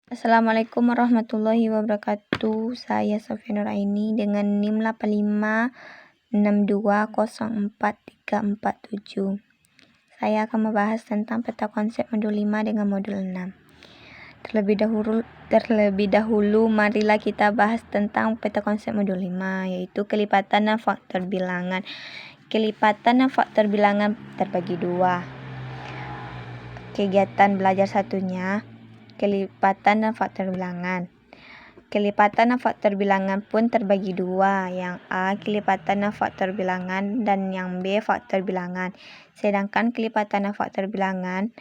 Assalamualaikum warahmatullahi wabarakatuh. Saya Sofia Nuraini dengan NIM 8562043447. Saya akan membahas tentang peta konsep modul 5 dengan modul 6. Terlebih dahulu marilah kita bahas tentang peta konsep modul 5, yaitu kelipatan dan faktor bilangan. Kelipatan dan faktor bilangan terbagi dua. Kegiatan belajar satunya, kelipatan dan faktor bilangan. Kelipatan dan faktor bilangan pun terbagi dua. Yang A, kelipatan dan faktor bilangan, dan yang B, faktor bilangan. Sedangkan kelipatan dan faktor bilangan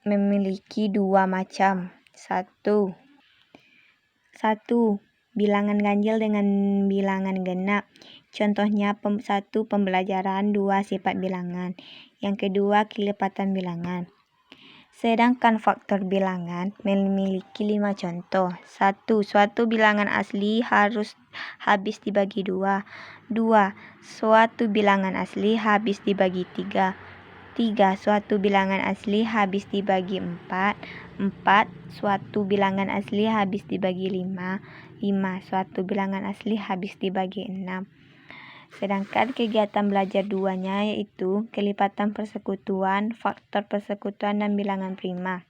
memiliki dua macam. Satu, bilangan ganjil dengan bilangan genap. Contohnya satu, pembelajaran, dua, sifat bilangan. Yang kedua, kelipatan bilangan. Sedangkan faktor bilangan memiliki 5 contoh. 1. Suatu bilangan asli harus habis dibagi 2. 2. Suatu bilangan asli habis dibagi 3. 3. Suatu bilangan asli habis dibagi 4. 4. Suatu bilangan asli habis dibagi 5. 5. Suatu bilangan asli habis dibagi 6. Sedangkan kegiatan belajar duanya yaitu kelipatan persekutuan, faktor persekutuan, dan bilangan prima.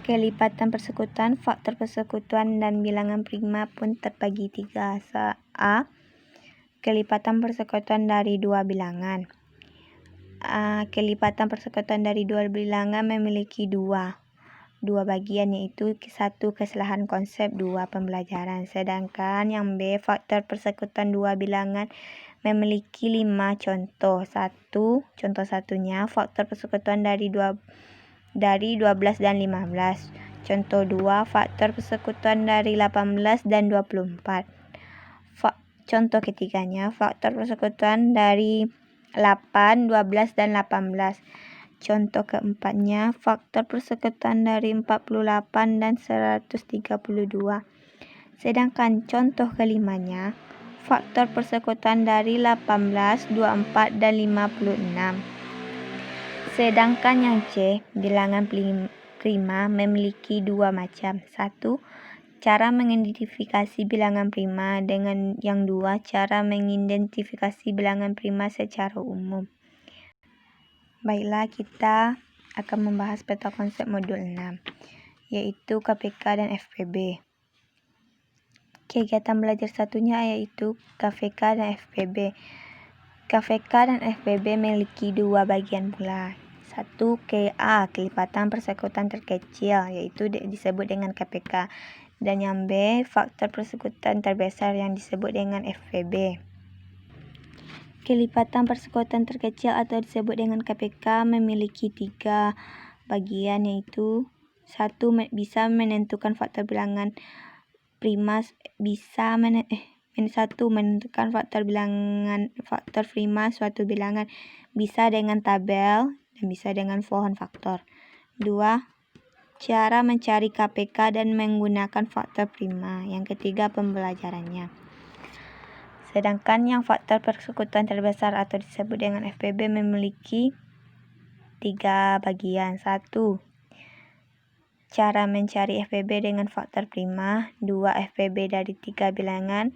Kelipatan persekutuan, faktor persekutuan, dan bilangan prima pun terbagi 3. A. Kelipatan persekutuan dari dua bilangan. Kelipatan persekutuan dari dua bilangan memiliki dua bagian, yaitu 1. Kesalahan konsep, 2. Pembelajaran. Sedangkan yang B, faktor persekutuan dua bilangan memiliki 5 contoh. 1. Contoh satunya, faktor persekutuan dari 12 dan 15. Contoh 2, faktor persekutuan dari 18 dan 24. Contoh ketiganya, faktor persekutuan dari 8, 12, dan 18. Contoh keempatnya, faktor persekutuan dari 48 dan 132. Sedangkan contoh kelimanya, faktor persekutuan dari 18, 24, dan 56. Sedangkan yang C, bilangan prima memiliki dua macam. 1. Cara mengidentifikasi bilangan prima, dengan yang 2, cara mengidentifikasi bilangan prima secara umum. Baiklah, kita akan membahas peta konsep modul 6, yaitu KPK dan FPB. Kegiatan belajar satunya yaitu KVK dan FPB. KVK dan FPB memiliki dua bagian pula. 1. KA, kelipatan persekutuan terkecil, yaitu disebut dengan KPK. Dan yang B, faktor persekutuan terbesar yang disebut dengan FPB. Kelipatan persekutuan terkecil atau disebut dengan KPK memiliki 3 bagian, yaitu 1. Bisa menentukan faktor bilangan prima, menentukan faktor prima suatu bilangan bisa dengan tabel dan bisa dengan pohon faktor. 2. Cara mencari KPK dan menggunakan faktor prima. Yang ketiga, pembelajarannya. Sedangkan yang faktor persekutuan terbesar atau disebut dengan FPB memiliki 3 bagian. 1. Cara mencari FPB dengan faktor prima. 2. FPB dari 3 bilangan.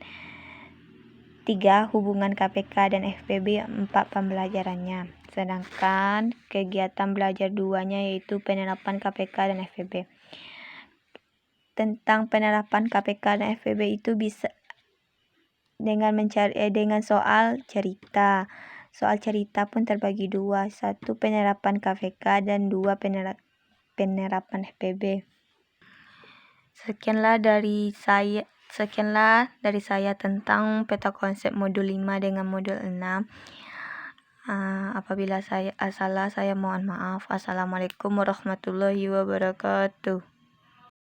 3. Hubungan KPK dan FPB. 4. Pembelajarannya. Sedangkan kegiatan belajar duanya yaitu penerapan KPK dan FPB. Tentang penerapan KPK dan FPB itu bisa dengan soal cerita. Soal cerita pun terbagi 2. 1. Penerapan KPK dan 2. Penerapan FPB. Sekianlah dari saya tentang peta konsep modul 5 dengan modul 6. Apabila saya salah, saya mohon maaf. Assalamualaikum warahmatullahi wabarakatuh.